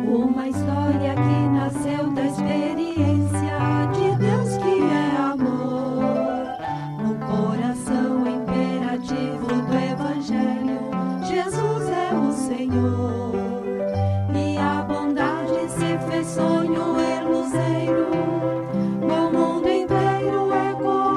Uma história que nasceu da experiência de Deus que é amor. No coração imperativo do Evangelho, Jesus é o Senhor. E a bondade se fez sonho e luzeiro, no mundo inteiro ecoou.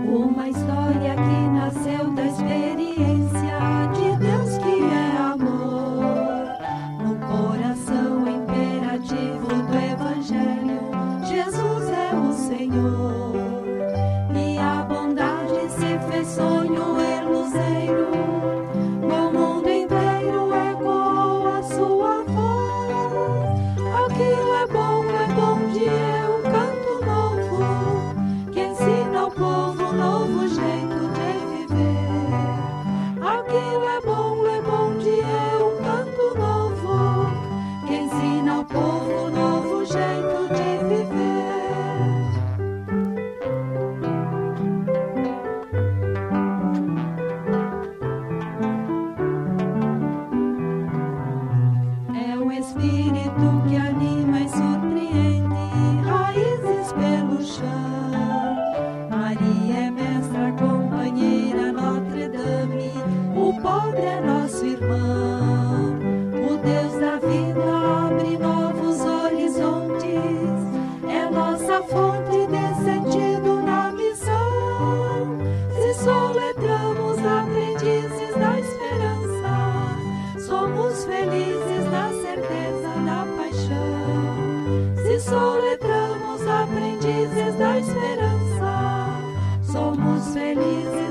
Uma história que nasceu da experiência de Deus que é amor. No coração imperativo do Evangelho, Jesus é o Senhor. E a bondade se fez sonho e luzeiro. No mundo inteiro ecoou a sua voz. Aquilo é bom de um canto novo que ensina ao povo novo jeito de viver. Aquilo é bom de um canto novo que ensina ao povo novo jeito de viver. É o Espírito que anima e surpreende, raízes pelo chão. Maria é mestra, companheira, Notre Dame, o pobre é nosso irmão. O Deus da vida abre novos horizontes, é nossa fonte de sentido na missão. Se soletramos aprendizes da esperança, somos felizes na certeza da paixão. Se soletramos aprendizes da esperança, somos felizes